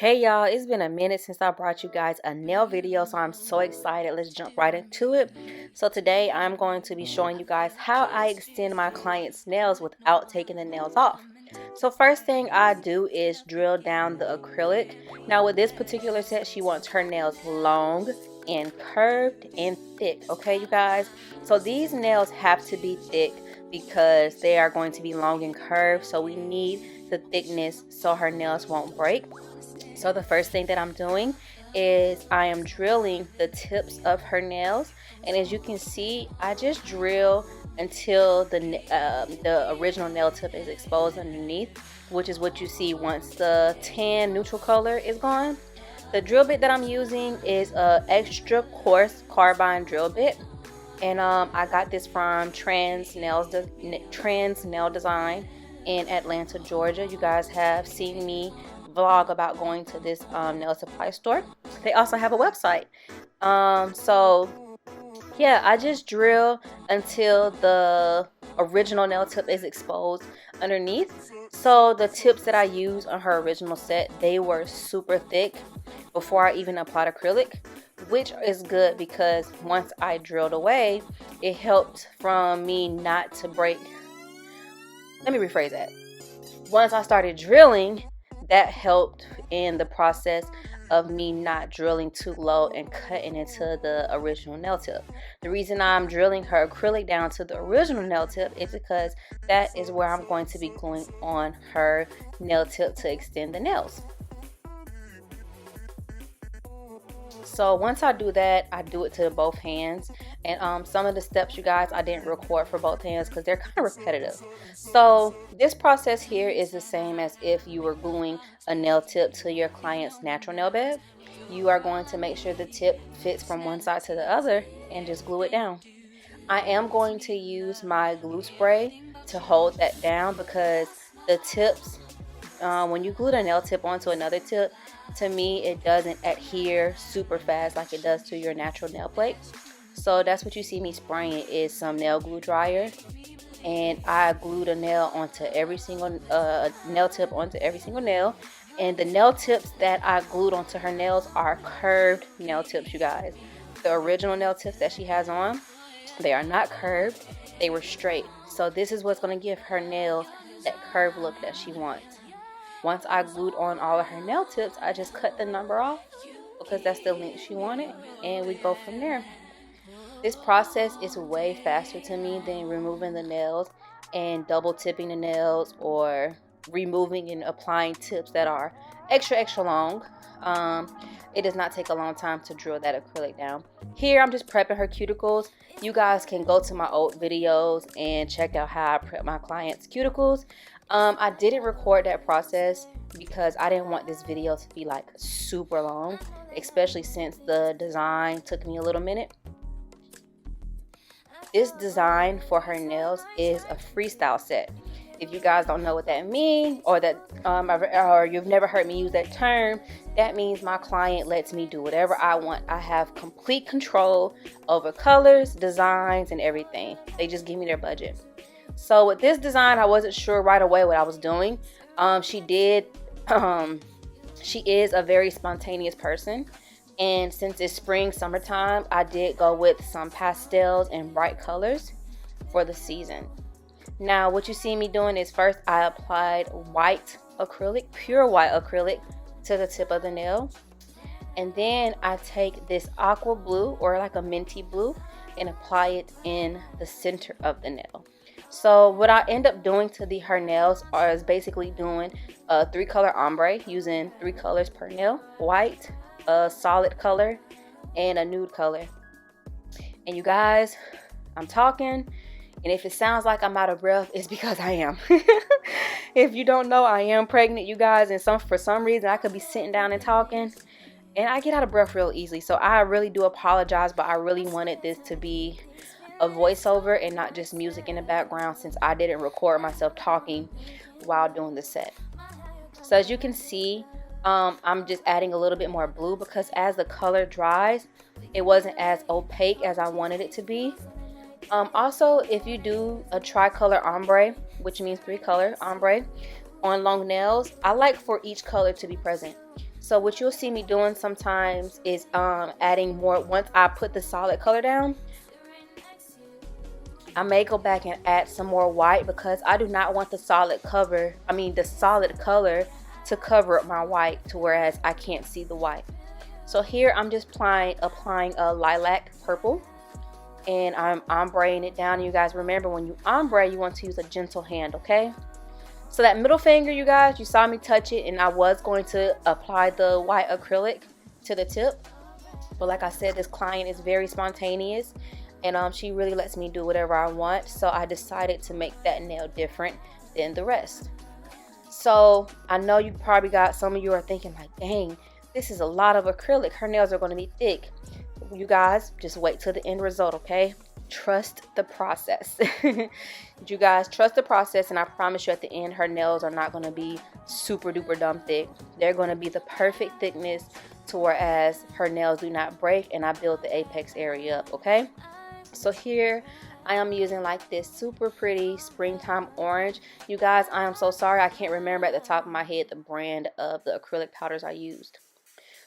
Hey y'all, it's been a minute since I brought you guys a nail video, so I'm so excited. Let's jump right into it. So today I'm going to be showing you guys how I extend my clients' nails without taking the nails off. So first thing I do is drill down the acrylic. Now with this particular set, she wants her nails long and curved and thick, okay you guys? So these nails have to be thick because they are going to be long and curved, so we need the thickness so her nails won't break. So the first thing that I'm doing is I am drilling the tips of her nails, and as you can see, I just drill until the original nail tip is exposed underneath, which is what you see once the tan neutral color is gone. The drill bit that I'm using is a extra coarse carbine drill bit, and I got this from Trans Nail Design in Atlanta, Georgia. You guys have seen me vlog about going to this nail supply store. They also have a website. So yeah, I just drill until the original nail tip is exposed underneath. So the tips that I used on her original set, they were super thick before I even applied acrylic, which is good because once I drilled away, it helped from me not to break. Let me rephrase that. Once I started drilling, that helped in the process of me not drilling too low and cutting into the original nail tip. The reason I'm drilling her acrylic down to the original nail tip is because that is where I'm going to be gluing on her nail tip to extend the nails. So once I do that, I do it to both hands, and some of the steps, you guys, I didn't record for both hands because they're kind of repetitive. So this process here is the same as if you were gluing a nail tip to your client's natural nail bed. You are going to make sure the tip fits from one side to the other and just glue it down. I am going to use my glue spray to hold that down because the tips, when you glue the nail tip onto another tip, to me it doesn't adhere super fast like it does to your natural nail plate. So that's what you see me spraying is some nail glue dryer, and I glued a nail onto every single nail tip onto every single nail. And the nail tips that I glued onto her nails are curved nail tips, you guys. The original nail tips that she has on, they are not curved, they were straight. So this is what's going to give her nails that curved look that she wants. Once I glued on all of her nail tips, I just cut the number off because that's the length she wanted, and we go from there. This process is way faster to me than removing the nails and double tipping the nails or removing and applying tips that are extra long. It does not take a long time to drill that acrylic down. Here I'm just prepping her cuticles. You guys can go to my old videos and check out how I prep my clients' cuticles. I didn't record that process because I didn't want this video to be like super long, especially since the design took me a little minute. This design for her nails is a freestyle set. If you guys don't know what that means, or that or you've never heard me use that term, that means my client lets me do whatever I want. I have complete control over colors, designs, and everything. They just give me their budget. So with this design, I wasn't sure right away what I was doing. She is a very spontaneous person. And since it's spring, summertime, I did go with some pastels and bright colors for the season. Now, what you see me doing is first I applied white acrylic, pure white acrylic, to the tip of the nail. And then I take this aqua blue or like a minty blue and apply it in the center of the nail. So what I end up doing to her nails is basically doing a 3-color ombre using 3 colors per nail: white, a solid color, and a nude color. And you guys, I'm talking, and if it sounds like I'm out of breath, it's because I am. If you don't know, I am pregnant, you guys, and for some reason I could be sitting down and talking and I get out of breath real easily. So I really do apologize, but I really wanted this to be a voiceover and not just music in the background, since I didn't record myself talking while doing the set. So as you can see, I'm just adding a little bit more blue because as the color dries, it wasn't as opaque as I wanted it to be. Also, if you do a tricolor ombre, which means 3-color ombre on long nails, I like for each color to be present. So what you'll see me doing sometimes is adding more. Once I put the solid color down, I may go back and add some more white because I do not want the solid color to cover up my white to whereas I can't see the white. So here I'm just applying a lilac purple, and I'm ombreing it down. You guys remember, when you ombre, you want to use a gentle hand, okay? So that middle finger, you guys, you saw me touch it, and I was going to apply the white acrylic to the tip. But like I said, this client is very spontaneous, and she really lets me do whatever I want. So I decided to make that nail different than the rest. So I know you probably got, some of you are thinking like, dang, this is a lot of acrylic. Her nails are going to be thick. You guys, just wait till the end result, okay? Trust the process. You guys, trust the process, and I promise you at the end, her nails are not going to be super duper dumb thick. They're going to be the perfect thickness to whereas her nails do not break, and I build the apex area up, okay? So here I am using like this super pretty springtime orange. You guys, I am so sorry I can't remember at the top of my head the brand of the acrylic powders I used.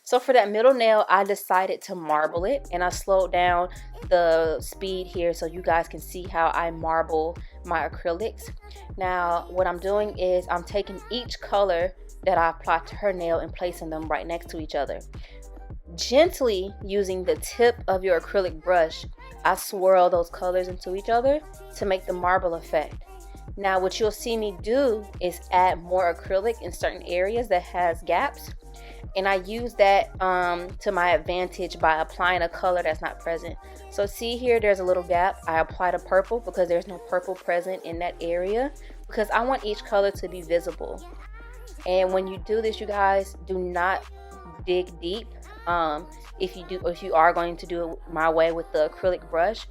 So for that middle nail, I decided to marble it, and I slowed down the speed here so you guys can see how I marble my acrylics. Now what I'm doing is I'm taking each color that I applied to her nail and placing them right next to each other. Gently using the tip of your acrylic brush, I swirl those colors into each other to make the marble effect. Now what you'll see me do is add more acrylic in certain areas that has gaps. And I use that to my advantage by applying a color that's not present. So see here, there's a little gap. I applied a purple because there's no purple present in that area, because I want each color to be visible. And when you do this, you guys, do not dig deep. If you are going to do it my way with the acrylic brush,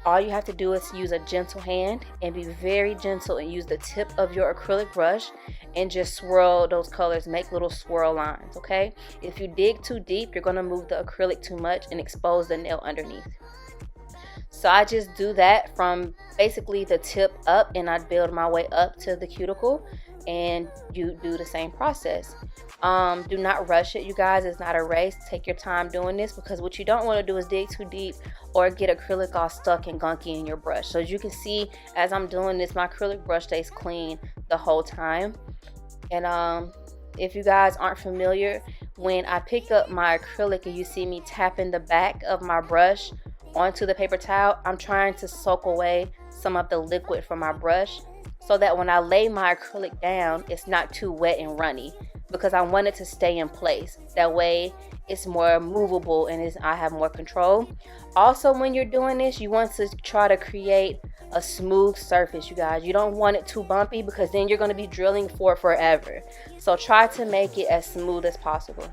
all you have to do is use a gentle hand and be very gentle, and use the tip of your acrylic brush and just swirl those colors, make little swirl lines, okay? If you dig too deep, you're going to move the acrylic too much and expose the nail underneath. So I just do that from basically the tip up, and I build my way up to the cuticle, and you do the same process. Do not rush it, you guys. It's not a race. Take your time doing this, because what you don't want to do is dig too deep or get acrylic all stuck and gunky in your brush. So as you can see, as I'm doing this, my acrylic brush stays clean the whole time. And if you guys aren't familiar, when I pick up my acrylic and you see me tapping the back of my brush onto the paper towel, I'm trying to soak away some of the liquid from my brush, so that when I lay my acrylic down, it's not too wet and runny, because I want it to stay in place. That way it's more movable and I have more control. Also, when you're doing this, you want to try to create a smooth surface, you guys. You don't want it too bumpy, because then you're going to be drilling for forever. So try to make it as smooth as possible.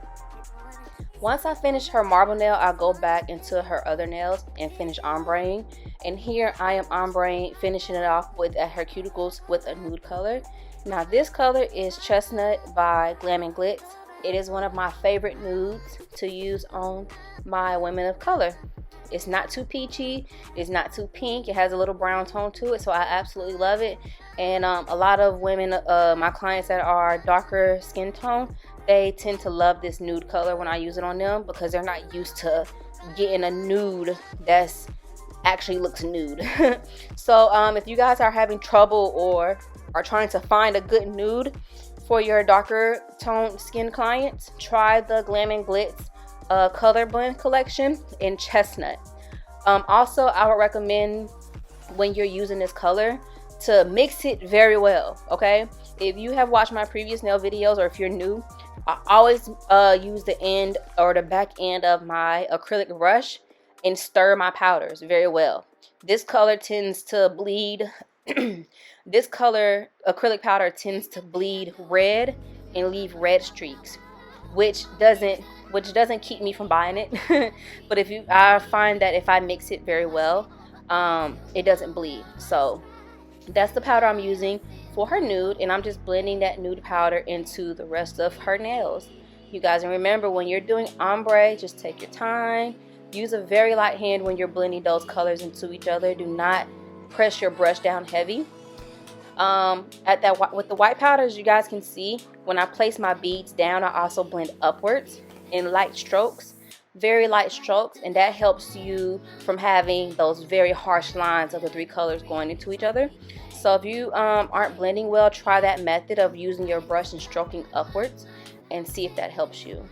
Once I finish her marble nail, I'll go back into her other nails and finish ombreing. And here I am ombreing, finishing it off with Her Cuticles with a nude color. Now this color is Chestnut by Glam and Glitz. It is one of my favorite nudes to use on my women of color. It's not too peachy, it's not too pink, it has a little brown tone to it, so I absolutely love it. And a lot of women, my clients that are darker skin tone, they tend to love this nude color when I use it on them, because they're not used to getting a nude that's actually looks nude. So if you guys are having trouble or are trying to find a good nude for your darker tone skin clients, try the Glam and Glitz color blend collection in Chestnut. Also, I would recommend, when you're using this color, to mix it very well, okay? If you have watched my previous nail videos, or if you're new, I always use the end or the back end of my acrylic brush and stir my powders very well. This color tends to bleed this color acrylic powder tends to bleed red and leave red streaks, which doesn't keep me from buying it. But I find that if I mix it very well, it doesn't bleed. So that's the powder I'm using for her nude, and I'm just blending that nude powder into the rest of her nails. You guys, and remember, when you're doing ombre, just take your time. Use a very light hand when you're blending those colors into each other. Do not press your brush down heavy. At that with the white powder, as you guys can see, when I place my beads down, I also blend upwards in light strokes, very light strokes, and that helps you from having those very harsh lines of the three colors going into each other. So if you aren't blending well, try that method of using your brush and stroking upwards and see if that helps you.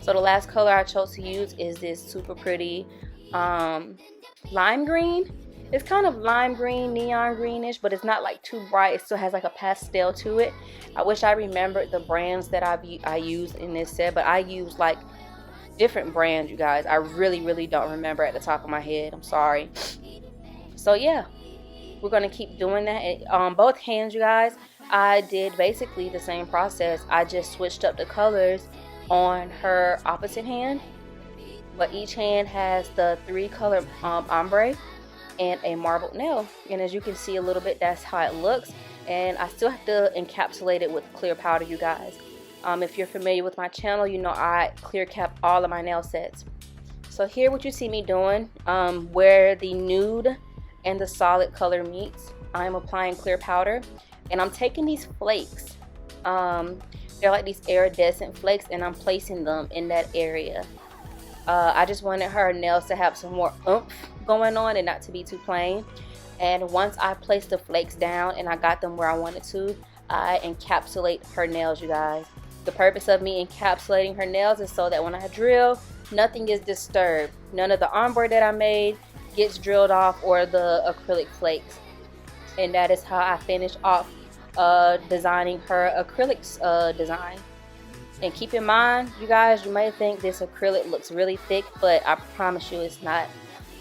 So the last color I chose to use is this super pretty lime green. It's kind of lime green, neon greenish, but it's not like too bright. It still has like a pastel to it. I wish I remembered the brands that I used in this set, but I use like different brands, you guys. I really don't remember at the top of my head. I'm sorry. So yeah, we're gonna keep doing that on both hands, you guys. I did basically the same process. I just switched up the colors on her opposite hand, but each hand has the three color ombre and a marbled nail, and as you can see a little bit, that's how it looks. And I still have to encapsulate it with clear powder, you guys. If you're familiar with my channel, you know I clear cap all of my nail sets. So here what you see me doing, where the nude and the solid color meets, I'm applying clear powder, and I'm taking these flakes, they're like these iridescent flakes, and I'm placing them in that area. I just wanted her nails to have some more oomph going on and not to be too plain. And once I placed the flakes down and I got them where I wanted to, I encapsulate her nails, you guys. The purpose of me encapsulating her nails is so that when I drill, nothing is disturbed. None of the ombre that I made gets drilled off, or the acrylic flakes. And that is how I finish off designing her acrylics design. And keep in mind, you guys, you may think this acrylic looks really thick, but I promise you it's not.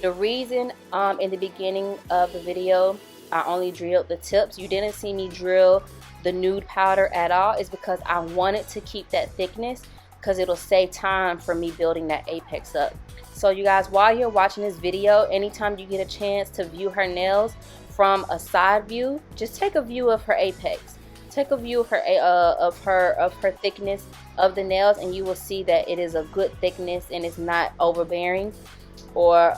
The reason in the beginning of the video I only drilled the tips, you didn't see me drill the nude powder at all, is because I wanted to keep that thickness, because it'll save time for me building that apex up. So you guys, while you're watching this video, anytime you get a chance to view her nails from a side view, just take a view of her apex. Take a view of her thickness of the nails, and you will see that it is a good thickness and it's not overbearing, or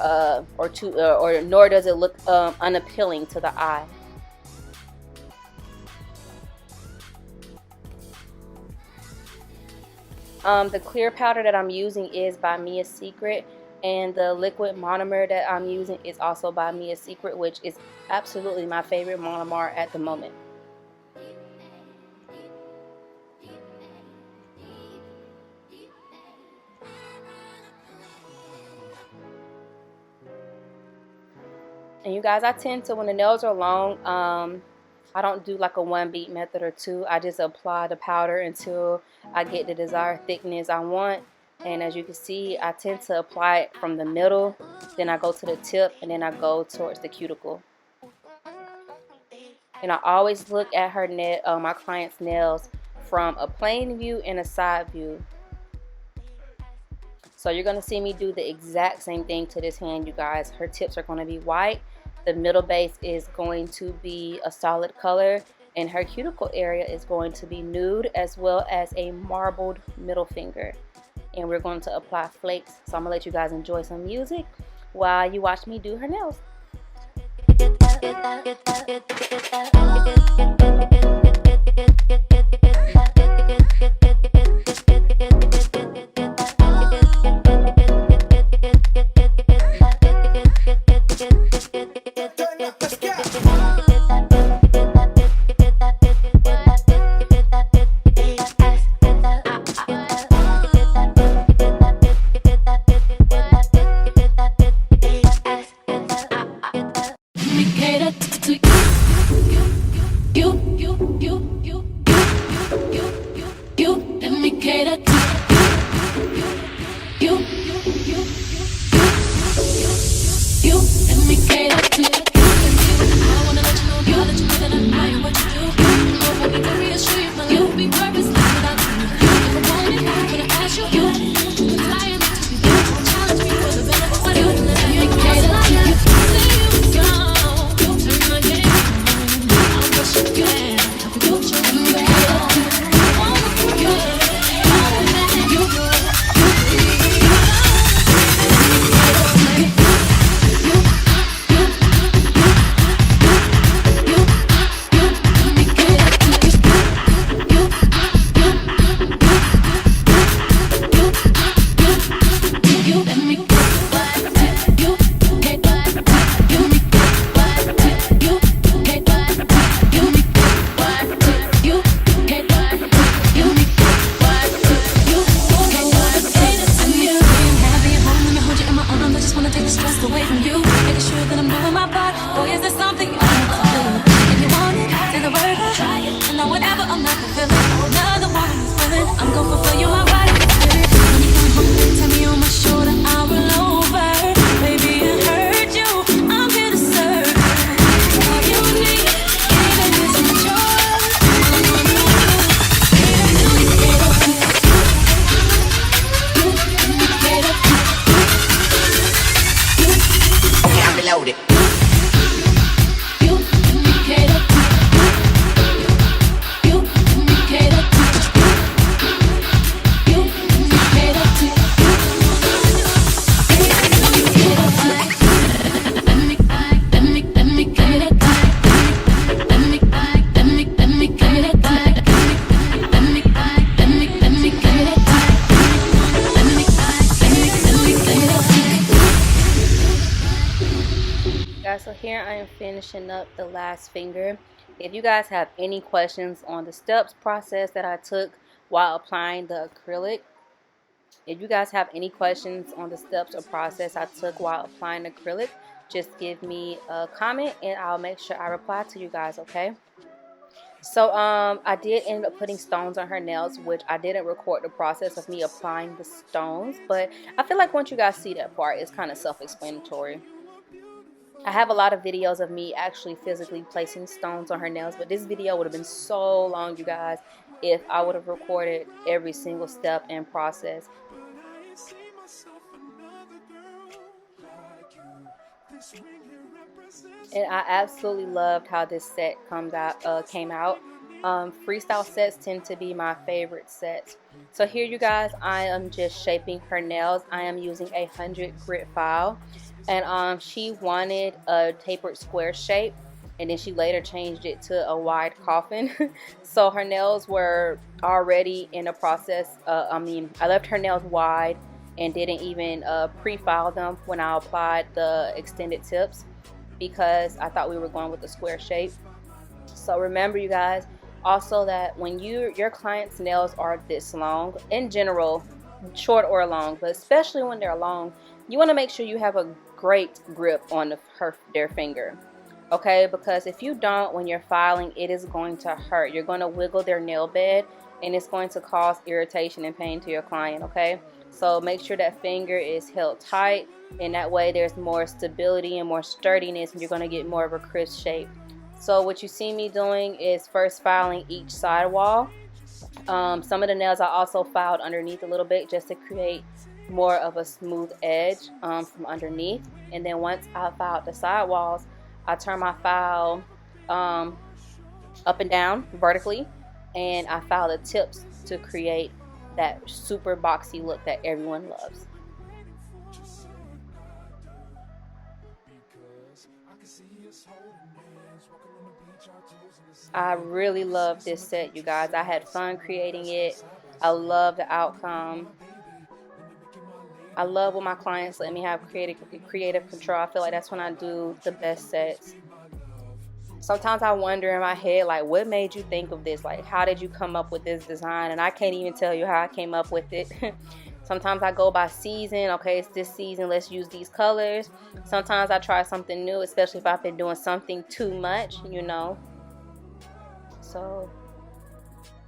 nor does it look unappealing to the eye. The clear powder that I'm using is by Mia Secret, and the liquid monomer that I'm using is also by Mia Secret, which is absolutely my favorite monomer at the moment. And you guys, I tend to, when the nails are long, I don't do like a one beat method or two. I just apply the powder until I get the desired thickness I want. And as you can see, I tend to apply it from the middle, then I go to the tip, and then I go towards the cuticle. And I always look at her my client's nails from a plain view and a side view. So you're going to see me do the exact same thing to this hand, you guys. Her tips are going to be white. The middle base is going to be a solid color, and her cuticle area is going to be nude, as well as a marbled middle finger. And we're going to apply flakes. So I'm going to let you guys enjoy some music while you watch me do her nails. here I am finishing up the last finger. If you guys have any questions on the steps process that I took while applying the acrylic, if you guys have any questions on the steps or process I took while applying acrylic, just give me a comment and I'll make sure I reply to you guys, okay? So I did end up putting stones on her nails, which I didn't record the process of me applying the stones, but I feel like once you guys see that part, it's kind of self-explanatory. I have a lot of videos of me actually physically placing stones on her nails, but this video would have been so long, you guys, if I would have recorded every single step and process. And I absolutely loved how this set came out. Freestyle sets tend to be my favorite sets. So here, you guys, I am just shaping her nails. I am using a 100 grit file, and she wanted a tapered square shape, and then she later changed it to a wide coffin. So her nails were already in a process. I left her nails wide and didn't even pre-file them when I applied the extended tips, because I thought we were going with the square shape. So remember, you guys, also that when your client's nails are this long, in general, short or long, but especially when they're long, you want to make sure you have a great grip on their finger, okay? Because if you don't, when you're filing, it is going to hurt. You're going to wiggle their nail bed, and it's going to cause irritation and pain to your client, okay? So make sure that finger is held tight, and that way there's more stability and more sturdiness, and you're going to get more of a crisp shape. So what you see me doing is first filing each side wall. Some of the nails I also filed underneath a little bit, just to create more of a smooth edge from underneath. And then once I filed the side walls, I turn my file up and down vertically, and I file the tips to create that super boxy look that everyone loves. I really love this set, you guys. I had fun creating it. I love the outcome. I love when my clients let me have creative control. I feel like that's when I do the best sets. Sometimes I wonder in my head, like, what made you think of this? Like, how did you come up with this design? And I can't even tell you how I came up with it. Sometimes I go by season. Okay, it's this season, let's use these colors. Sometimes I try something new, especially if I've been doing something too much, you know. So,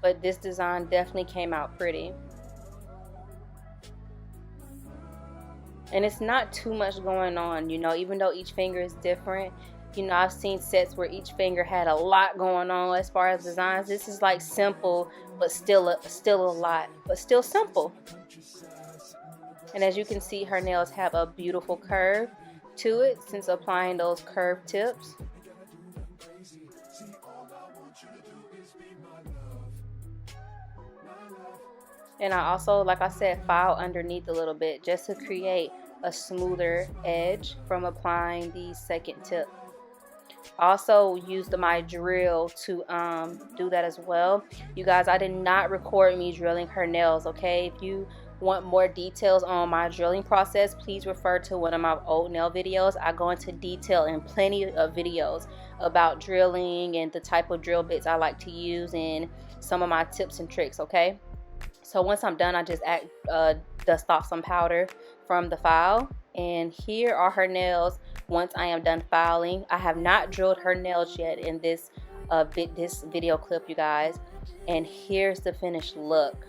but this design definitely came out pretty. And it's not too much going on, you know, even though each finger is different. You know, I've seen sets where each finger had a lot going on as far as designs. This is like simple, but still a lot, but still simple. And as you can see, her nails have a beautiful curve to it since applying those curved tips. And I also, like I said, file underneath a little bit just to create a smoother edge from applying the second tip. Also used my drill to do that as well. You guys, I did not record me drilling her nails, okay? If you want more details on my drilling process, please refer to one of my old nail videos. I go into detail in plenty of videos about drilling and the type of drill bits I like to use and some of my tips and tricks, okay? So once I'm done, I just dust off some powder from the file, and here are her nails once I am done filing. I have not drilled her nails yet in this video clip, you guys, and here's the finished look.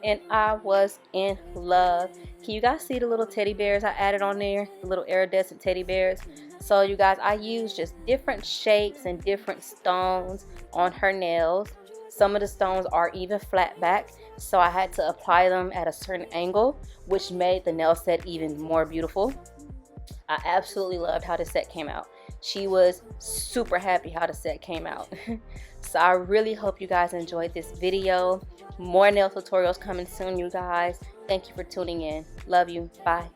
And I was in love. Can you guys see the little teddy bears I added on there, the little iridescent teddy bears? So you guys, I used just different shapes and different stones on her nails. Some of the stones are even flat back, so I had to apply them at a certain angle, which made the nail set even more beautiful. I absolutely loved how the set came out. She was super happy how the set came out. So I really hope you guys enjoyed this video. More nail tutorials coming soon, you guys. Thank you for tuning in. Love you. Bye.